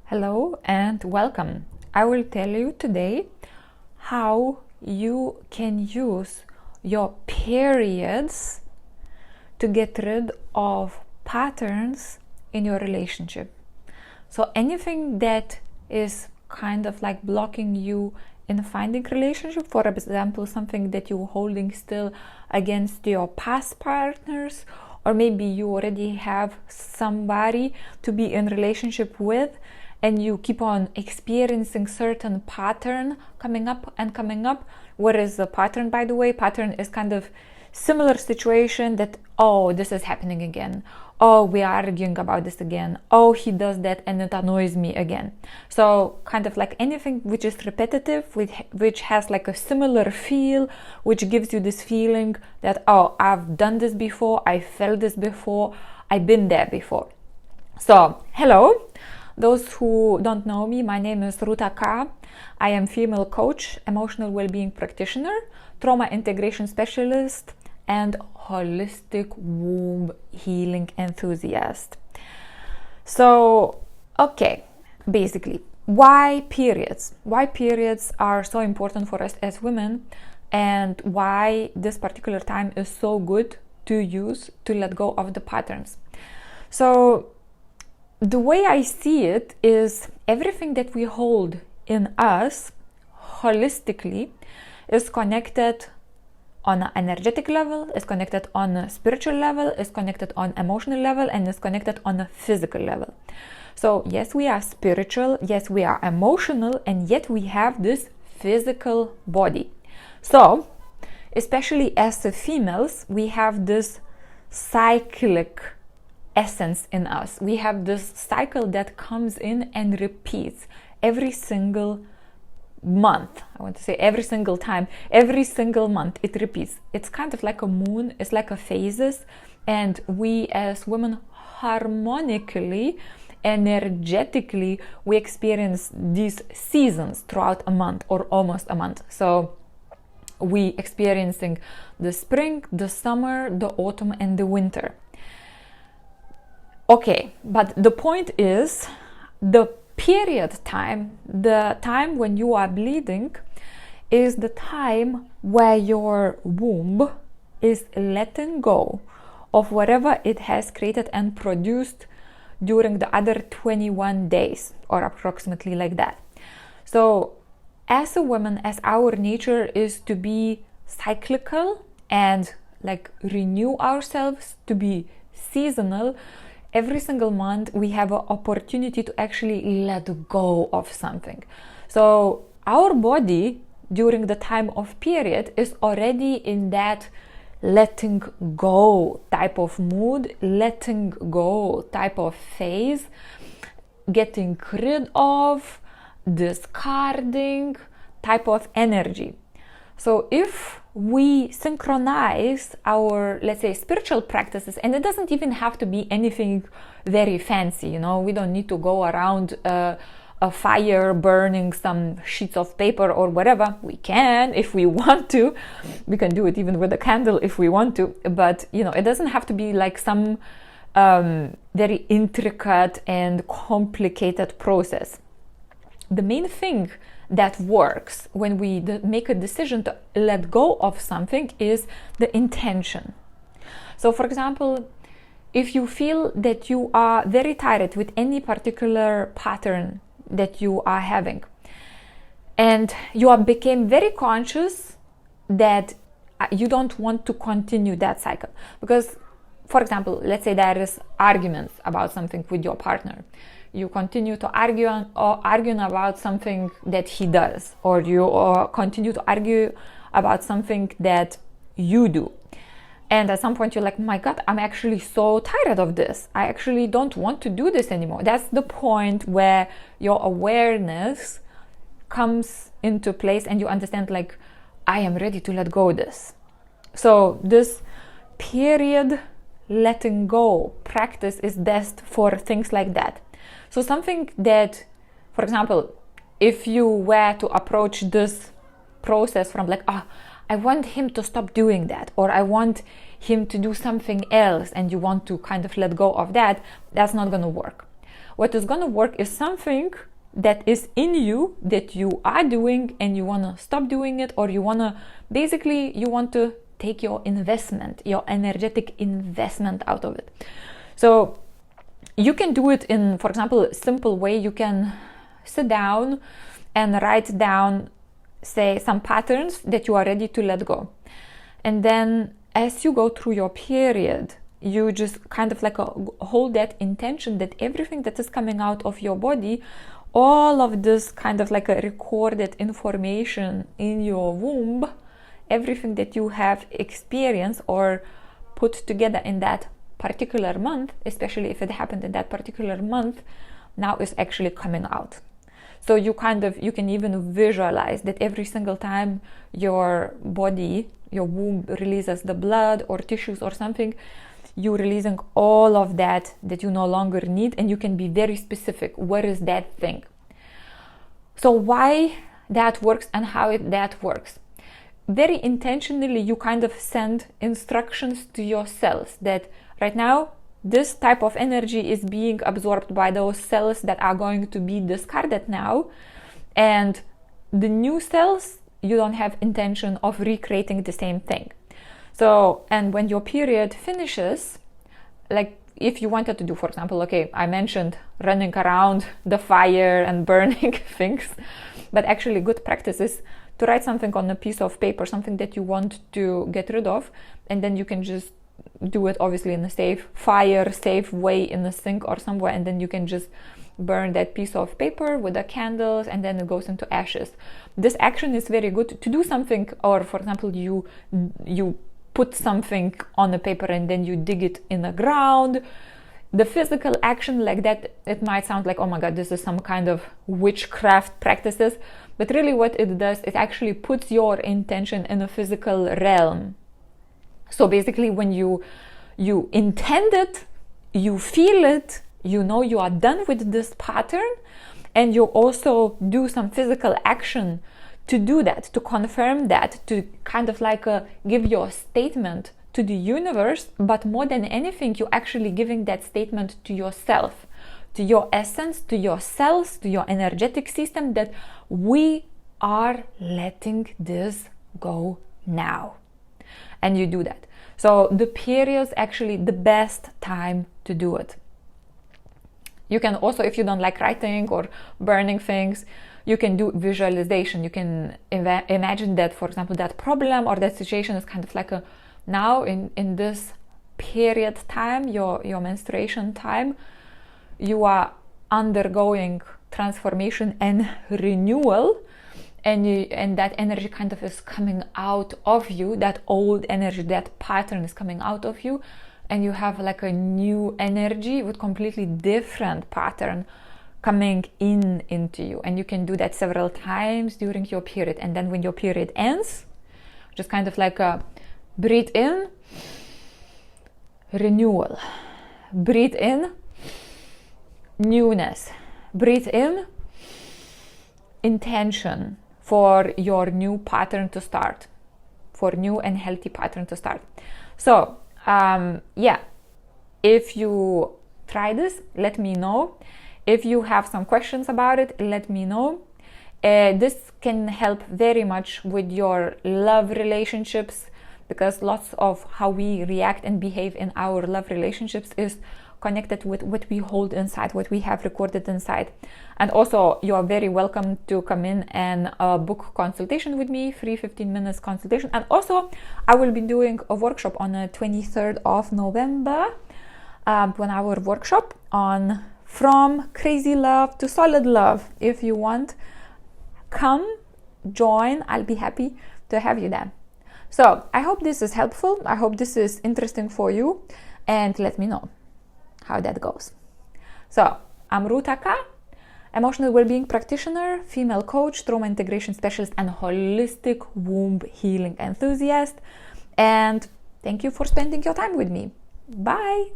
Hello and welcome. I will tell you today how you can use your periods to get rid of patterns in your relationship. So anything that is kind of like blocking you in finding relationship, for example, something that you're holding still against your past partners, or maybe you already have somebody to be in relationship with, and you keep on experiencing certain pattern coming up. What is the pattern, by the way? Pattern is kind of similar situation that, oh, this is happening again. Oh, we are arguing about this again. Oh, he does that and it annoys me again. So kind of like anything which is repetitive, which has like a similar feel, which gives you this feeling that, oh, I've done this before, I felt this before, I've been there before. So, hello. Those who don't know me, my name is Ruta. I am female coach, emotional well-being practitioner, trauma integration specialist, and holistic womb healing enthusiast. So, okay, basically, why periods? Why periods are so important for us as women, and why this particular time is so good to use to let go of the patterns. So, the way I see it is everything that we hold in us holistically is connected on an energetic level, is connected on a spiritual level, is connected on emotional level, and is connected on a physical level. So yes, we are spiritual, yes, we are emotional, and yet we have this physical body. So, especially as the females, we have this cyclic essence in us. We have this cycle that comes in and repeats every single month. I want to say every single time, every single month it repeats. It's kind of like a moon, it's like a phases, and we as women harmonically, energetically, we experience these seasons throughout a month or almost a month. So we experiencing the spring, the summer, the autumn, and the winter. Okay, but the point is the period time, the time when you are bleeding, is the time where your womb is letting go of whatever it has created and produced during the other 21 days or approximately like that. So as a woman, as our nature is to be cyclical and like renew ourselves, to be seasonal, every single month we have an opportunity to actually let go of something. So our body during the time of period is already in that letting go type of mood, letting go type of phase, getting rid of, discarding type of energy. So if we synchronize our, let's say, spiritual practices, and it doesn't even have to be anything very fancy, you know, we don't need to go around a fire burning some sheets of paper or whatever. We can if we want to. We can do it even with a candle if we want to, but you know, it doesn't have to be like some very intricate and complicated process. The main thing that works when we make a decision to let go of something is the intention. So for example, if you feel that you are very tired with any particular pattern that you are having, and you became very conscious that you don't want to continue that cycle, because for example, let's say there is arguments about something with your partner. You continue to argue about something that he does, or you continue to argue about something that you do. And at some point you're like, my God, I'm actually so tired of this. I actually don't want to do this anymore. That's the point where your awareness comes into place and you understand, like, I am ready to let go of this. So this period letting go practice is best for things like that. So something that, for example, if you were to approach this process from like, I want him to stop doing that, or I want him to do something else, and you want to kind of let go of that, that's not going to work. What is going to work is something that is in you, that you are doing and you want to stop doing it, or you want to, basically, you want to take your investment, your energetic investment out of it. So you can do it in, for example, a simple way. You can sit down and write down, say, some patterns that you are ready to let go. And then as you go through your period, you just kind of like hold that intention that everything that is coming out of your body, all of this kind of like a recorded information in your womb, everything that you have experienced or put together in that particular month, especially if it happened in that particular month, now is actually coming out. So you can even visualize that every single time your body, your womb releases the blood or tissues or something, you're releasing all of that you no longer need, and you can be very specific. What is that thing? So why that works and how that works? Very intentionally, you kind of send instructions to your cells that right now, this type of energy is being absorbed by those cells that are going to be discarded now. And the new cells, you don't have intention of recreating the same thing. So, and when your period finishes, like if you wanted to do, for example, okay, I mentioned running around the fire and burning things, but actually good practice is to write something on a piece of paper, something that you want to get rid of, and then you can just do it obviously in a safe way in the sink or somewhere, and then you can just burn that piece of paper with the candles, and then it goes into ashes. This action is very good to do something, or for example, you put something on the paper and then you dig it in the ground. The physical action like that, it might sound like, oh my god, this is some kind of witchcraft practices, but really what it does, it actually puts your intention in a physical realm. So basically when you intend it, you feel it, you know you are done with this pattern, and you also do some physical action to do that, to confirm that, to kind of like give your statement to the universe. But more than anything, you're actually giving that statement to yourself, to your essence, to your cells, to your energetic system, that we are letting this go now. And you do that. So the period is actually the best time to do it. You can also, if you don't like writing or burning things, you can do visualization. You can imagine that, for example, that problem or that situation is kind of like now in this period time, your menstruation time, you are undergoing transformation and renewal, and that energy kind of is coming out of you. That old energy, that pattern is coming out of you, and you have like a new energy with completely different pattern coming into you. And you can do that several times during your period. And then when your period ends, just kind of like breathe in, renewal, breathe in, newness, breathe in, intention for your new pattern to start, for new and healthy pattern to start. So if you try this, let me know. If you have some questions about it, let me know. This can help very much with your love relationships, because lots of how we react and behave in our love relationships is connected with what we hold inside, what we have recorded inside. And also, you are very welcome to come in and book consultation with me, free 15 minutes consultation. And also, I will be doing a workshop on the 23rd of November, 1 hour workshop on From Crazy Love to Solid Love. If you want, come join. I'll be happy to have you there. So I hope this is helpful. I hope this is interesting for you, and let me know how that goes. So I'm Ruta, emotional well-being practitioner, female coach, trauma integration specialist, and holistic womb healing enthusiast. And thank you for spending your time with me. Bye.